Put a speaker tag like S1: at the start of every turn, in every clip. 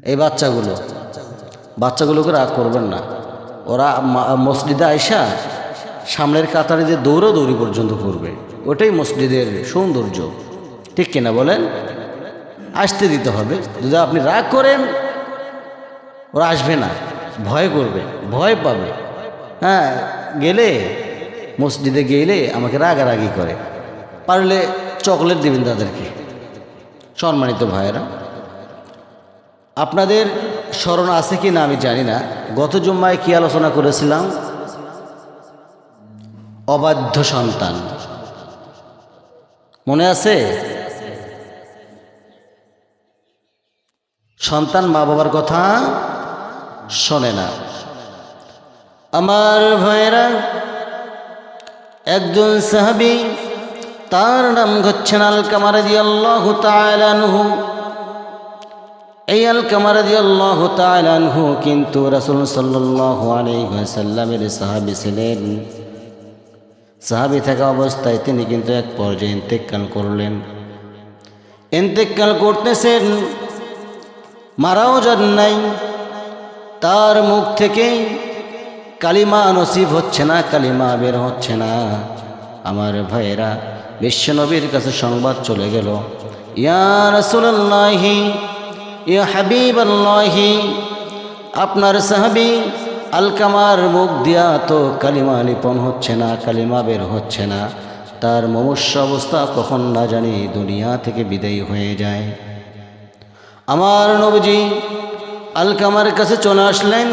S1: এই বাচ্চাগুলোকে রাগ করবেন না। ওরা মসজিদে আইসা সামনের কাতারে যে দৌড়ি পর্যন্ত করবে, ওটাই মসজিদের সৌন্দর্য, ঠিক কিনা বলেন? আসতে দিতে হবে। যদি আপনি রাগ করেন, ওরা আসবে না, ভয় করবে, ভয় পাবে। হ্যাঁ, মসজিদে গেলে আমাকে রাগারাগি করে, পারলে চকলেট দিবেন তাদেরকে। সম্মানিত ভাইয়েরা, আপনাদের স্মরণ আছে কি না আমি জানি না, গত জুম্মায় কি আলোচনা করেছিলাম? অবাধ্য সন্তান, মনে আছে? সন্তান মা বাবার কথা শোনে না। আমার ভাইয়েরা, একজন সাহাবী, তার নাম হচ্ছেন আলকামা রাদিয়াল্লাহু তাআলা আনহু। এই আলকামা রাদিয়াল্লাহু তাআলা আনহু কিন্তু রাসূল সাল্লাল্লাহু আলাইহি ওয়াসাল্লামের সাহাবী ছিলেন। সাহাবী থাকা অবস্থায় তিনি কিন্তু এক পর্যায়ে ইন্তেকাল করলেন। ইন্তেকাল করতেছেন, মারাও যান নাই, তার মুখ থেকে কালিমা নসিব হচ্ছে না, কালিমা বের হচ্ছে না। আমার ভাইয়েরা, বিশ্বনবীর কাছে সংবাদ চলে গেল, ইয়া রাসূলুল্লাহি, ইয়া হাবিবাল্লাহি, আপনার সাহাবী আলকামার মুখ দিয়া তো কালিমা লিপন হচ্ছে না, কালিমা বের হচ্ছে না, তার মুমূর্ষ অবস্থা কখন না জানি দুনিয়া থেকে বিদায়ী হয়ে যায়। আমার নবীজি আলকামার কাছে চলে আসলেন।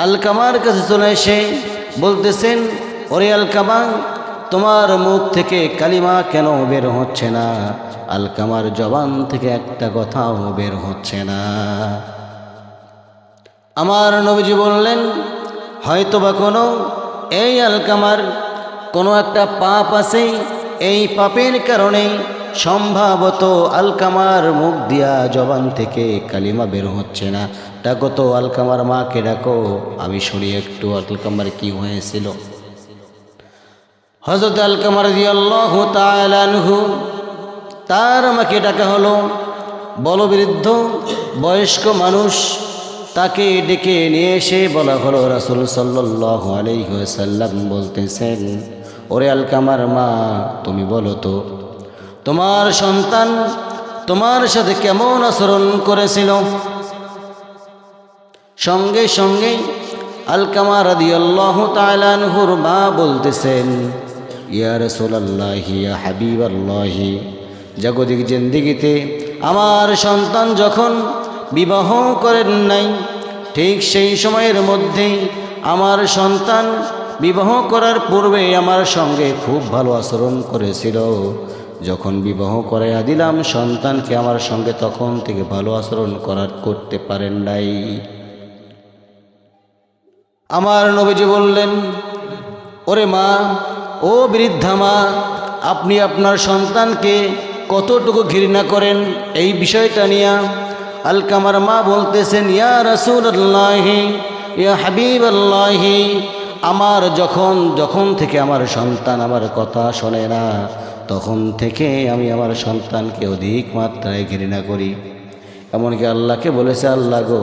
S1: আলকামার কাছে চলে এসে বলতেছেন, ওরে আলকামা, তোমার মুখ থেকে কালিমা কেন বের হচ্ছে না? আলকামার জবান থেকে একটা কথাও বের হচ্ছে না। আমার নবীজি বললেন, হয়তোবা এই আলকামার কোনো একটা পাপ আছে, এই পাপের কারণে সম্ভবত আলকামার মুখ দিয়া জবান থেকে কালিমা বের হচ্ছে না। ডাকো তো আলকামার মাকে, ডাকো, আমি শুনি একটু আলকামার কি হয়েছিল। হযরত আলকামা রাদিয়াল্লাহু তাআলা আনহু, তার মাকে ডাকা হলো। বলবৃদ্ধ বয়স্ক মানুষ, তাকে ডেকে নিয়ে এসে বলা হলো, রাসূল সাল্লাল্লাহু আলাইহি ওয়াসাল্লাম বলতেছেন, ওরে আলকামার মা, তুমি বলো তো, তোমার সন্তান তোমার সাথে কেমন আচরণ করেছিল? সঙ্গে সঙ্গে আলকামা রাদিয়াল্লাহু তাআলা আনহুর মা বলতেছেন, ইয়া রাসূলুল্লাহি, ইয়া হাবিবাল্লাহি, জাগতিক জিন্দেগিতে আমার সন্তান যখন বিবাহ করেন নাই, ঠিক সেই সময়ের মধ্যেই আমার সন্তান বিবাহ করার পূর্বে আমার সঙ্গে খুব ভালো আচরণ করেছিল। যখন বিবাহ করাইয়া দিলাম সন্তানকে, আমার সঙ্গে তখন থেকে ভালো আচরণ করতে পারেন নাই। আমার নবীজি বললেন, ওরে মা, ও বৃদ্ধা মা, আপনি আপনার সন্তানকে কতটুকু ঘৃণা করেন এই বিষয়টা নিয়ে? আলকামার মা বলতেছেন, ইয়া রাসূলুল্লাহি, ইয়া হাবিবাল্লাহি, আমার যখন থেকে আমার সন্তান আমার কথা শোনে না, তখন থেকে আমি আমার সন্তানকে অধিক মাত্রায় ঘৃণা করি। এমনকি আল্লাহকে বলেছে, আল্লাহ গো,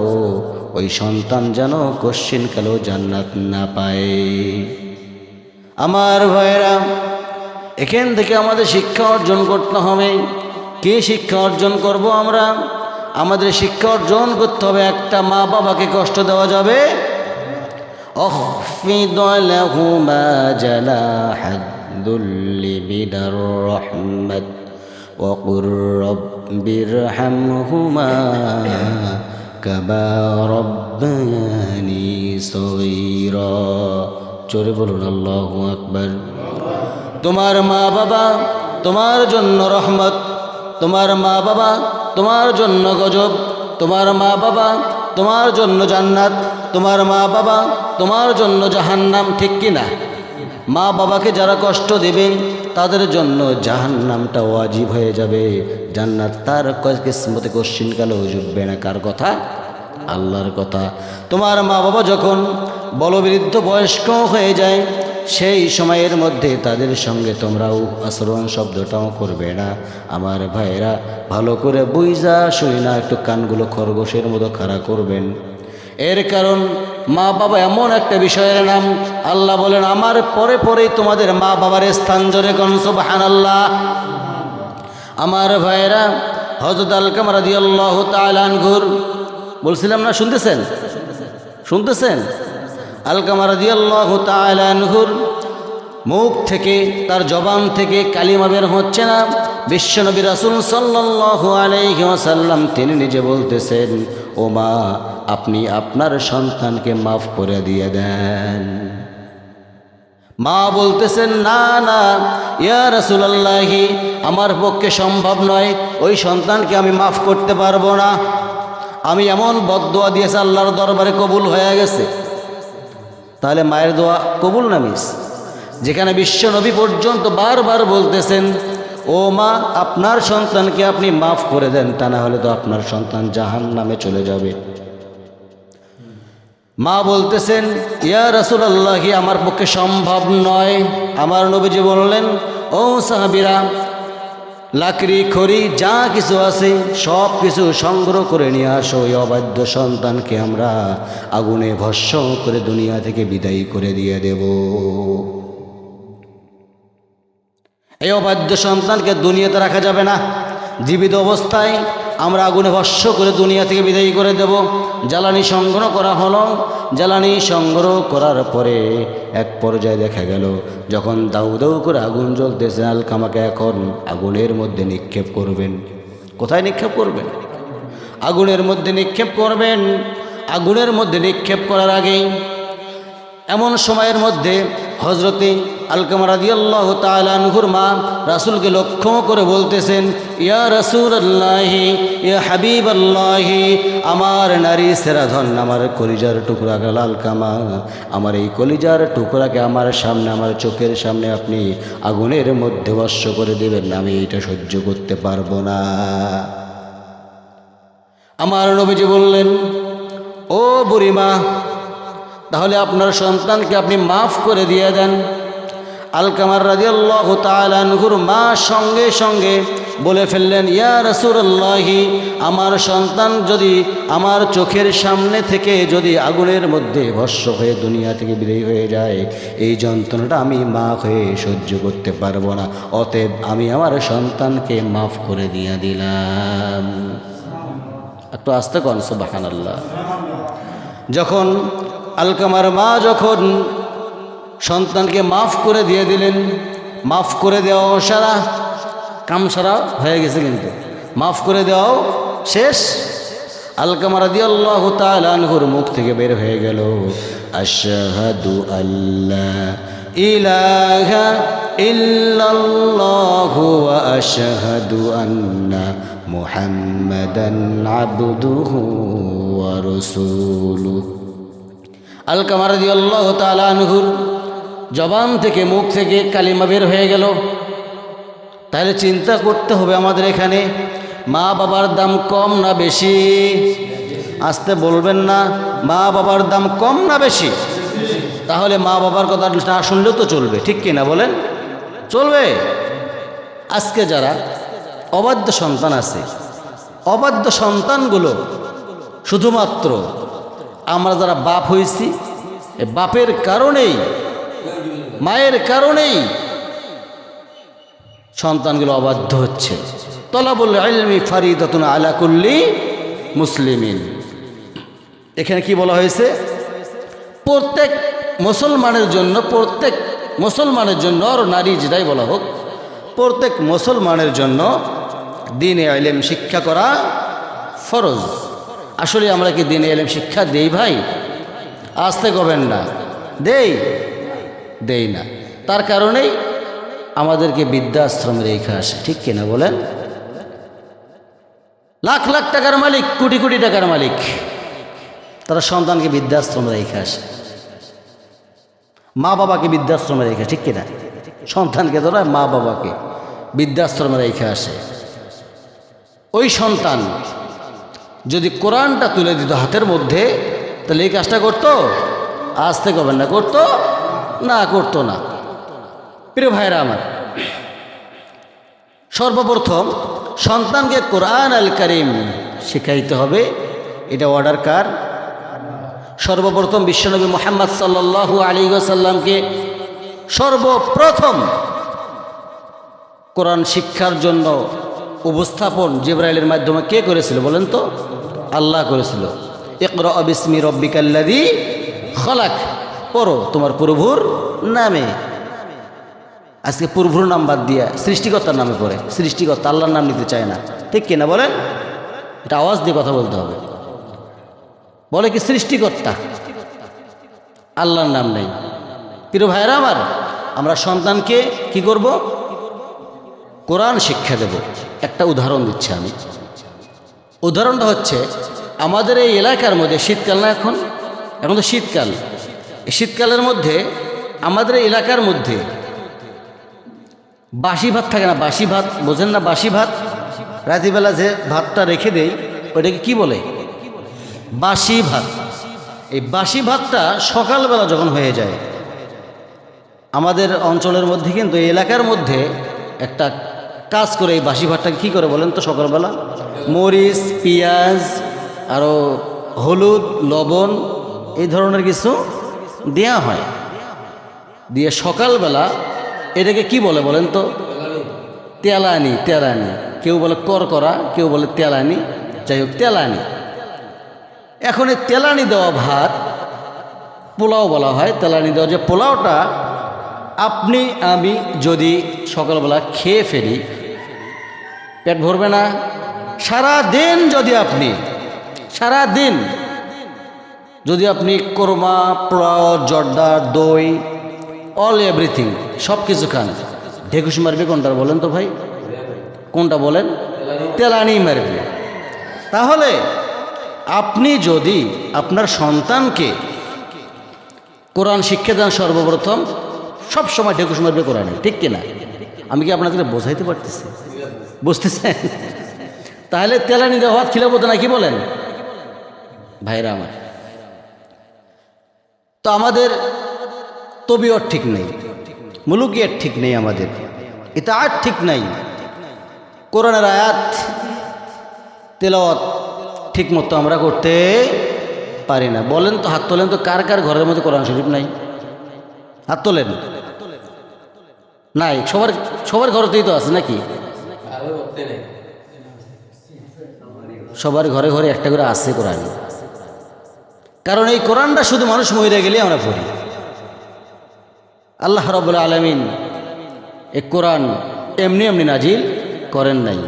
S1: ওই সন্তান যেন কশ্চিনকালেও জান্নাত না পায়। আমার ভাইয়েরা, এখান থেকে আমাদের শিক্ষা অর্জন করতে হবে। কি শিক্ষা অর্জন করব আমরা? আমাদের শিক্ষা অর্জন করতে হবে, একটা মা বাবাকে কষ্ট দেওয়া যাবে। أخفض لهما جناح الذل من الرحمة وقل رب ارحمهما كما ربياني صغيرا। জোরে বলুন আল্লাহু আকবার। তোমার মা বাবা তোমার জন্য রহমত, তোমার মা বাবা তোমার জন্য গজব, তোমার মা বাবা তোমার জন্য জান্নাত, তোমার মা বাবা তোমার জন্য জাহান্নাম, ঠিক কিনা? মা বাবাকে যারা কষ্ট দেবেন তাদের জন্য জাহান্নামটা ওয়াজিব হয়ে যাবে, জান্নাত তার কিসমতে কশ্চিনকালেও জুটবে না। কার কথা? আল্লাহর কথা। তোমার মা বাবা যখন বলবৃদ্ধ বয়স্ক হয়ে যায়, সেই সময়ের মধ্যে তাদের সঙ্গে তোমরাও আচরণ শব্দটাও করবে না। আমার ভাইয়েরা ভালো করে বুঝা শুনি না, একটু কানগুলো খরগোশের মতো খাড়া করবেন। এর কারণ মা বাবা এমন একটা বিষয়ের নাম, আল্লাহ বলেন আমার পরে পরেই তোমাদের মা বাবার স্থান জোরে কোন সুবহানাল্লাহ। আমার ভাইয়েরা হযরত আলকামা রাদিয়াল্লাহু তাআলা আনহুর বলছিলাম না, শুনতেছেন শুনতেছেন? আলকামা রাদিয়াল্লাহু তাআলা আনহুর মুখ থেকে, তার জবান থেকে কালিমা বের হচ্ছে না। বিশ্বনবী রাসূল সাল্লাল্লাহু আলাইহি ওয়াসাল্লাম তিনি নিজে বলতেছেন, ও মা আপনি আপনার সন্তানকে মাফ করে দিয়ে দেন। মা বলতেছেন না না ইয়া রাসূলুল্লাহি, আমার পক্ষে সম্ভব নয়, ওই সন্তানকে আমি মাফ করতে পারবো না। আমি এমন বদদোয়া দিয়েছি আল্লাহর দরবারে কবুল হয়ে গেছে। তাহলে মায়ের দোয়া কবুল না মিস? যেখানে বিশ্বনবী পর্যন্ত বারবার বলতেছেন ও মা আপনার সন্তানকে আপনি মাফ করে দেন, তা না হলে তো আপনার সন্তান জাহান্নামে চলে যাবে। মা বলতেছেন ইয়া রাসূলুল্লাহি, আমার পক্ষে সম্ভব নয়। আমার নবীজি বললেন, ও সাহাবীরা লাকড়ি খড়ি যা কিছু আছে সব কিছু সংগ্রহ করে নিয়ে আসো, এই অবাধ্য সন্তানকে আমরা আগুনে ভস্ম করে দুনিয়া থেকে বিদায় করে দিয়ে দেব। এই অবাধ্য সন্তানকে দুনিয়াতে রাখা যাবে না, জীবিত অবস্থায় আমরা আগুনে ভস্ম করে দুনিয়া থেকে বিদায় করে দেব। জ্বালানি সংগ্রহ করা হলো। জ্বালানি সংগ্রহ করার পরে এক পর্যায়ে দেখা গেল যখন দাউ দাউ করে আগুন জ্বলতেছে, আলকামাকে এখন আগুনের মধ্যে নিক্ষেপ করবেন। কোথায় নিক্ষেপ করবেন? আগুনের মধ্যে নিক্ষেপ করবেন। আগুনের মধ্যে নিক্ষেপ করার আগেই এমন সময়ের মধ্যে হযরতে আলকামা রাদিয়াল্লাহু তাআলা আনহুর মা রাসূলকে লক্ষ্য করে বলতেছেন, ইয়া রাসূলুল্লাহি ইয়া হাবিবাল্লাহি, আমার নারী সেরা ধন, আমার কলিজার টুকরা আলকামা, আমার এই কলিজার টুকরাকে আমার সামনে, আমার চোখের সামনে আপনি আগুনের মধ্যে ভস্ম করে দেবেন, আমি এটা সহ্য করতে পারবো না। আমার নবীজি বললেন, ও বুড়িমা তাহলে আপনার সন্তানকে আপনি মাফ করে দিয়ে দেন। আলকামা রাদিয়াল্লাহু তাআলা আনহুর মা সঙ্গে সঙ্গে বলে ফেললেন, ইয়া রাসূলুল্লাহি, আমার সন্তান যদি আমার চোখের সামনে থেকে যদি আগুনের মধ্যে ভস্ম হয়ে দুনিয়া থেকে বিদায় হয়ে যায়, এই যন্ত্রণাটা আমি মা হয়ে সহ্য করতে পারবো না, অতএব আমি আমার সন্তানকে মাফ করে দিয়ে দিলাম। একটু আস্তে কন সুবহানাল্লাহ। যখন আলকামার মা যখন সন্তানকে মাফ করে দিয়ে দিলেন, মাফ করে দেওয়া সারা কাম সারা হয়ে গেছে, কিন্তু মাফ করে দেওয়াও শেষ। আলকামা রাদিয়াল্লাহু তাআলা আনহুর মুখ থেকে বের হয়ে গেল, আশহাদু আল্লা ইলাহা ইল্লাল্লাহু ওয়া আশহাদু আন্না মুহাম্মাদান আবদুহু ওয়া রাসূলুহু। আলকামা রাদিয়াল্লাহু তাআলা আনহুর জবান থেকে, মুখ থেকে কালিমা বের হয়ে গেল। তাহলে চিন্তা করতে হবে আমাদের এখানে মা বাবার দাম কম না বেশি? আসতে বলবেন না, মা বাবার দাম কম না বেশি? তাহলে মা বাবার কথা না শুনলেও তো চলবে, ঠিক কিনা বলেন? চলবে। আজকে যারা অবাধ্য সন্তান আছে, অবাধ্য সন্তানগুলো শুধুমাত্র আমরা যারা বাপ হয়েছি, বাপের কারণেই, মায়ের কারণেই সন্তানগুলো অবাধ্য হচ্ছে। তলাবুল ইলমি ফারিদাতুন আলা কুল্লি মুসলিমিন। এখানে কি বলা হয়েছে? প্রত্যেক মুসলমানের জন্য, প্রত্যেক মুসলমানের জন্য, আর নারী যেটাই বলা হোক, প্রত্যেক মুসলমানের জন্য দ্বীনে ইলম শিক্ষা করা ফরজ। আসলে আমরা কি দ্বীনে ইলম শিক্ষা দেই ভাই? আসতে কবেন না, দেই না। তার কারণেই আমাদেরকে বৃদ্ধাশ্রমে রেখে আসে, ঠিক কিনা বলেন? লাখ লাখ টাকার মালিক, কোটি কোটি টাকার মালিক, তারা সন্তানকে বৃদ্ধাশ্রমে রেখে আসে, মা বাবাকে বৃদ্ধাশ্রমে রেখে, ঠিক কিনা? সন্তানকে ধরা মা বাবাকে বৃদ্ধাশ্রমে রেখে আসে। ওই সন্তান যদি কোরআনটা তুলে দিত হাতের মধ্যে, তাহলে এই কাজটা করতো? আসতে কবেন না, করতো না, করতো না। প্রিয় ভাইরা আমার, সর্বপ্রথম সন্তানকে কোরআন আল কারীম শিখাইতে হবে। এটা অর্ডার কার? সর্বপ্রথম বিশ্বনবী মুহাম্মদ সাল্লাল্লাহু আলাইহি ওয়াসাল্লামকে সর্বপ্রথম কোরআন শিক্ষার জন্য উপস্থাপন জিবরাইলের মাধ্যমে কে করেছিল বলেন তো? আল্লাহ করেছিল। ইকরা বিসমি রব্বিকাল্লাযী খলাক, পড়ো তোমার প্রভুর নামে। আজকে প্রভুর নাম বাদ দিয়া সৃষ্টিকর্তার নামে পড়ে। সৃষ্টিকর্তা আল্লাহর নাম নিতে চায় না, ঠিক কিনা বলেন? এটা আওয়াজ দিয়ে কথা বলতে হবে। বলে কি সৃষ্টিকর্তা, আল্লাহর নাম নেই। প্রিয় ভাইরা আমার, আমরা সন্তানকে কি করব? কোরআন শিক্ষা দেব। একটা উদাহরণ দিচ্ছি আমি। উদাহরণটা হচ্ছে, আমাদের এই এলাকার মধ্যে শীতকাল না, এখন তো শীতকাল। এই শীতকালের মধ্যে আমাদের এই এলাকার মধ্যে বাসি ভাত থাকে না? বাসি ভাত বোঝেন না? বাসি ভাত, রাত্রিবেলা যে ভাতটা রেখে দেই ওইটাকে কি বলে? বাসি ভাত। এই বাসি ভাতটা সকালবেলা যখন হয়ে যায়, আমাদের অঞ্চলের মধ্যে কিন্তু এই এলাকার মধ্যে একটা কাজ করে এই বাসি ভাতটাকে কী করে বলেন তো? সকালবেলা মরিচ, পেঁয়াজ, আরও হলুদ, লবণ এই ধরনের কিছু দেয়া হয়, দিয়ে সকালবেলা এটাকে কি বলে বলেন তো? তেলানি। তেলানি, কেউ বলে করকরা, কেউ বলে তেলানি, যাই হোক তেলানি। এখন এই তেলানি দেওয়া ভাত পোলাও বলা হয়। তেলানি দেওয়া যে পোলাওটা আপনি আমি যদি সকালবেলা খেয়ে ফেলি, পেট ভরবে না? সারাদিন যদি আপনি কোরমা, পোলাও, জর্দা, দই, অল এভরিথিং সব কিছু খান, ঢেকুশ মারবে কোনটা বলেন তো ভাই? কোনটা বলেন? তেলানি মারবে। তাহলে আপনি যদি আপনার সন্তানকে কোরআন শিক্ষা দেন, সর্বপ্রথম সব সময় ঢেকুশ মারবে কোরআনে, ঠিক কিনা? আমি কি আপনাদের বোঝাইতে পারতেছি? বুঝতেছেন? তাহলে তেলানি দেওয়া ভাত খিলাবো তো না, কি বলেন ভাইরা আমার? তো আমাদের তবিয়ত ঠিক নেই, মুলুকিয়াত ঠিক নেই, আমাদের ইতাআত ঠিক নাই, কোরআনের আয়াত তেলাওয়াত ঠিক মতো আমরা করতে পারি না। বলেন তো, হাত তোলেন তো, কার কার ঘরের মধ্যে কোরআন শরীফ নাই? হাত তোলেন। নাই? সবার ঘরেতেই তো আছে নাকি? সবার ঘরে ঘরে একটা করে আছে কোরআন। কারণ এই কোরআনটা শুধু মানুষ মরে গেলে আমরা পড়ি। আল্লাহ রাব্বুল আলামিন এই কোরআন এমনি এমনি নাজিল করেন নাই।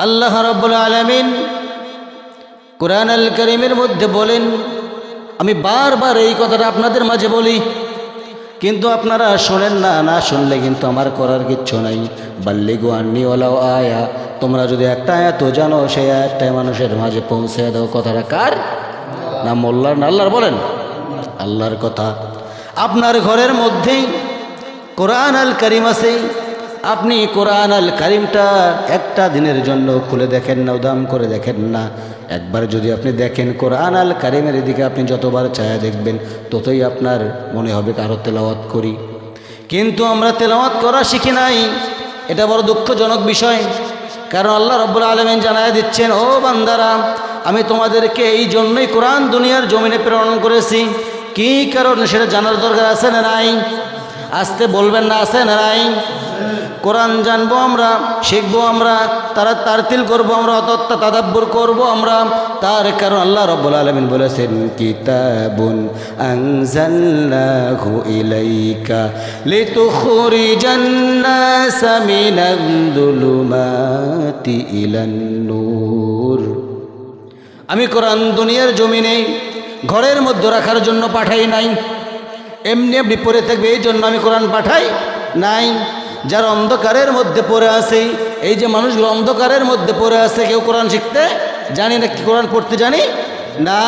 S1: আল্লাহ রাব্বুল আলামিন কোরআন আল কারীমের মধ্যে বলেন, আমি বারবার এই কথাটা আপনাদের মাঝে বলি, কিন্তু আপনারা শোনেন না। না শুনলে কিন্তু আমার করার কিচ্ছু নাই। বাল্লিগু আন্নি ওয়ালাউ আয়া, তোমরা যদি একটা আয়াত জানো, সেই আয়াতটাই মানুষের মাঝে পৌঁছে দাও। কথাটা কার? না মোল্লার, না আল্লাহর? বলেন আল্লাহর কথা। আপনার ঘরের মধ্যেই কোরআন আল কারীম আছে, আপনি কোরআন আল কারীমটা একটা দিনের জন্য খুলে দেখেন না, উদাম করে দেখেন না। একবার যদি আপনি দেখেন কোরআন আল কারীমের দিকে, আপনি যতবার চায়া দেখবেন ততই আপনার মনে হবে কারো তেলাওয়াত করি। কিন্তু আমরা তেলাওয়াত করা শিখি নাই। এটা বড় দুঃখজনক বিষয়। কারণ আল্লাহ রাব্বুল আলামিন জানায় দিচ্ছেন, ও বান্দারা, আমি তোমাদেরকে এই জন্যই কোরআন দুনিয়ার জমিনে প্রেরণ করেছি। কী কারণ সেটা জানার দরকার আছে না নাই? আসতে বলবেন না, আছে না নাই? কোরআন জানবো আমরা, শিখবো আমরা, তারা তারতিল করবো আমরা, অতত্ত্ব তাদাব্বুর করবো আমরা। তার কারণ আল্লাহ রাব্বুল আলামিন বলেছেন, কিতাবুন আনজালনাহু ইলাইকা লিতুখরিজান নাসা মিনাল যুলুমাতি ইলান নূর। আমি কোরআন দুনিয়ার জমিনে ঘরের মধ্যে রাখার জন্য পাঠাই নাই, এমনি এমনি পড়ে থাকবে এই জন্য আমি কোরআন পাঠাই নাই। যারা অন্ধকারের মধ্যে পড়ে আছে, এই যে মানুষগুলো অন্ধকারের মধ্যে পড়ে আছে, কেউ কোরআন শিখতে জানি না, কোরআন পড়তে জানি না,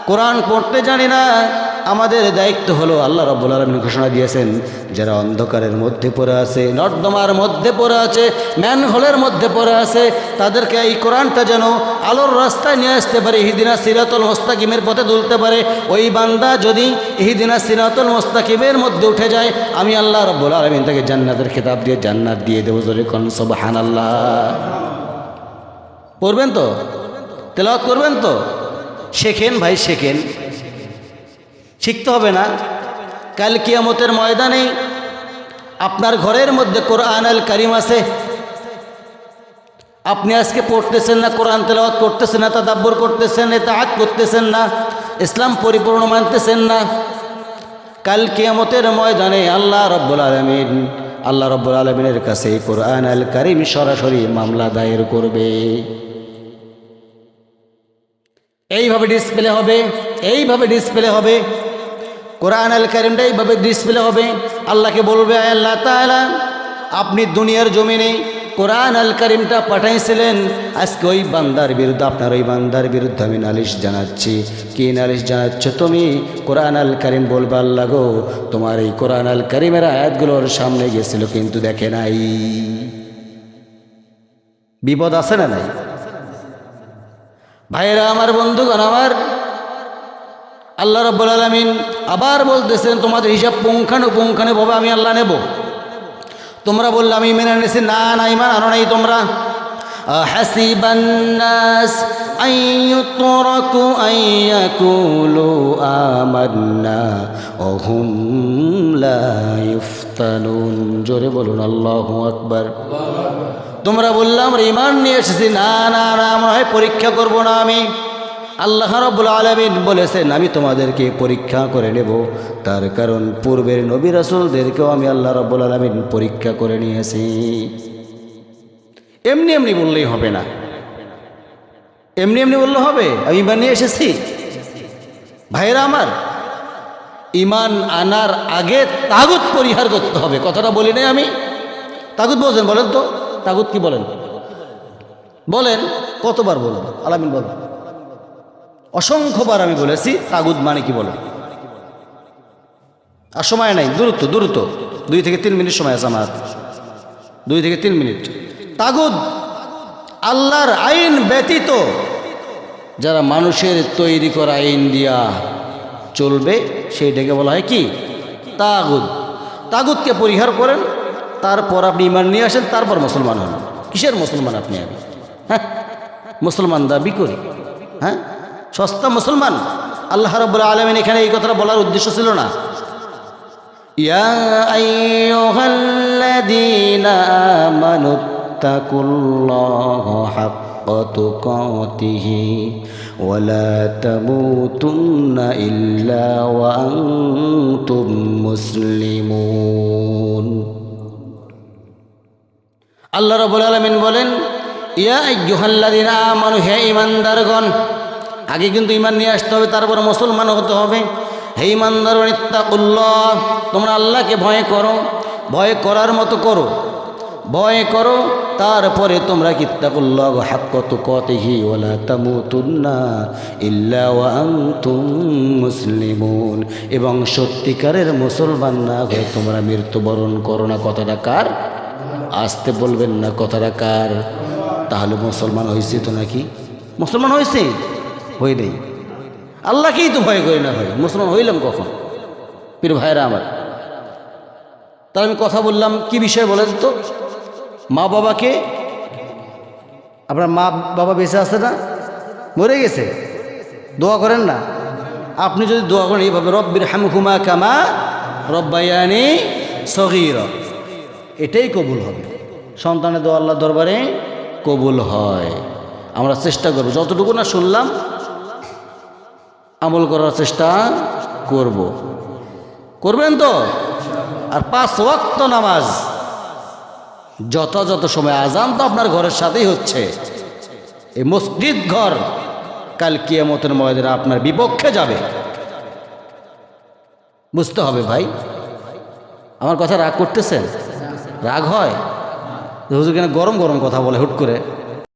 S1: কোরআন পড়তে জানি না, আমাদের দায়িত্ব হলো, আল্লাহ রাব্বুল আলামিন ঘোষণা দিয়েছেন, যারা অন্ধকারের মধ্যে পড়ে আছে, নর্দমার মধ্যে পড়ে আছে, ম্যানহোলের মধ্যে পড়ে আছে, তাদেরকে এই কোরআনটা যেন আলোর রাস্তায় নিয়ে আসতে পারে, ইহদিনা সিরাতুল মুস্তাকিমের পথে তুলতে পারে। ওই বান্দা যদি ইহদিনা সিরাতুল মুস্তাকিমের মধ্যে উঠে যায়, আমি আল্লাহ রাব্বুল আলামিন তাকে জান্নাতের খেতাব দিয়ে জান্নাত দিয়ে দেবো। জোরে কোন সুবহানাল্লাহ। পড়বেন তো, তেলাওয়াত করবেন তো, শেখেন ভাই, শেখেন, শিখতে হবে না? কাল কিয়ামতের ময়দানে আপনার ঘরের মধ্যে কোরআন আল কারিম আছে, আপনি আজকে পড়তেছেন না, কোরআন তেলাওয়াত করতেছেন না, তাদাব্বুর করতেছেন, ইতাআত করতেছেন না, ইসলাম পরিপূর্ণ মানতেছেন না, কাল কিয়ামতের ময়দানে আল্লাহ রাব্বুল আলামিনের কাছে কোরআন আল কারিম সরাসরি মামলা দায়ের করবে। এইভাবে ডিসপ্লে হবে, এইভাবে ডিসপ্লে হবে, কোরআন আল কারিমটা এইভাবে ডিসপ্লে হবে। আল্লাহকে বলবে, আল্লাহ তাআলা আপনি দুনিয়ার জমিনে কোরআন আল কারিমটা পাঠাইছিলেন, আজকে ওই বান্দার বিরুদ্ধে, আপনার ওই বান্দার বিরুদ্ধে আমি নালিশ জানাচ্ছি। কি নালিশ জানাচ্ছ তুমি? কোরআন আল কারিম বলবে, আল্লাহ গো, তোমার এই কোরআন আল কারিমের আয়াতগুলোর সামনে গেছিল কিন্তু দেখে নাই। বিপদ আছে না নাই? ভাইরা আমার, বন্ধুগণ আমার, আল্লাহ রাব্বুল আলামিন আবার বলতেছেন, তোমাদের হিসাব পুঙ্খানুপুঙ্খানুভাবে আমি আল্লাহ নেব। তোমরা বললে আমি মেনে নিয়েছি, না না, ঈমান আনো নাই তোমরা। হাসিবান নাস আইয়ুতরাকু আইয়াকুলু আমান্না ওয়া হুম লা ইফতানুন। জোরে বলুন আল্লাহু আকবার। তোমরা বললাম আমরা ঈমান নিয়ে এসেছি, না না না, আমরা পরীক্ষা করব না। আমি আল্লাহ রাব্বুল আলামিন বলেছেন, আমি তোমাদেরকে পরীক্ষা করে নেব। তার কারণ পূর্বের নবী রাসূলদেরকেও আমি আল্লাহ রাব্বুল আলামিন পরীক্ষা করে নিয়েছি। এমনি এমনি বললেই হবে না, এমনি এমনি বললে হবে আমি ঈমান নিয়ে এসেছি? ভাইরা আমার, ঈমান আনার আগে তাগুত পরিহার করতে হবে। কথাটা বলি নাই আমি? তাগুত বলছেন, বলেন তো তাগুত কি বলেন? বলেন, কতবার বলেন? আলামিন বলেন। অসংখ্যবার আমি বলেছি তাগুত মানে কি বলেন। আর সময় নাই, দ্রুত 2 থেকে 3 মিনিট সময় আছে আমার, 2 থেকে 3 মিনিট। তাগুত আল্লাহর আইন ব্যতীত যারা মানুষের তৈরি করা আইন দিয়া চলবে, সেইটাকে বলা হয় কি? তাগুত। তাগুতকে পরিহার করেন, তারপর আপনি ঈমান নিয়ে আসেন, তারপর মুসলমান হন। কিসের মুসলমান আপনি? আমি হ্যাঁ মুসলমান দাবি করি, হ্যাঁ সস্তা মুসলমান। আল্লাহ রাব্বুল আলামিন এখানে এই কথাটা বলার উদ্দেশ্য ছিল না। ইয়া আইয়ুহাল্লাযীনা আমানুত্তাকুল্লাহা হাক্কা তুকাতিহি ওয়া লা তামুতুন্না ইল্লা ওয়া আনতুম মুসলিমুন। আল্লাহ রাব্বুল আলামিন বলেন, ইয়া আইয়ুহাল্লাযীনা আমানু, হে ঈমানদারগণ। আগে কিন্তু ঈমান নিয়ে আসতে হবে, তারপর মুসলমান হতে হবে। হে ঈমানদারগণ, ইত্তাকুল্লাহ, তোমরা আল্লাহকে ভয় করো, ভয় করার মতো করো, ভয় করো। তারপরে তোমরা ইত্তাকুল্লাহ হাক্কা তুকাতিহি ওয়া লা তামুতুন্না ইল্লা ওয়া আনতুম মুসলিমুন, এবং সত্যিকারের মুসলমান না হয়ে তোমরা মৃত্যুবরণ করো না। কথাটা কার? আসতে বলবেন না, কথাটা কার? তাহলে মুসলমান হয়েছে তো নাকি? মুসলমান হয়েছে? হই নেই। আল্লাহকেই তো ভয় করি না ভাই, মুসলমান হইলাম কখন? প্রিয় ভাইরা আমার, তাহলে আমি কথা বললাম কি বিষয় বলেন তো? মা বাবাকে, আপনার মা বাবা বেঁচে আছে না মরে গেছে? দোয়া করেন না? আপনি যদি দোয়া করেন এইভাবে, রব্বির হামহুমা কামা রব্বায়ানি সগীরা, এটাই কবুল হবে। সন্তানের দোয়া আল্লাহর দরবারে কবুল হয়। আমরা চেষ্টা করব, যতটুকু না শুনলাম আমল করার চেষ্টা করব। করবেন তো? আর 5 ওয়াক্ত নামাজ যথাযথ সময়, আজান তো আপনার ঘরের সাথেই হচ্ছে। এই মসজিদ ঘর কাল কিয়ামতের ময়দানে আপনার বিপক্ষে যাবে, বুঝতে হবে ভাই। আমার কথা রাগ করতেছেন? রাগ হয় হুজুর কেন গরম গরম কথা বলে হুট করে?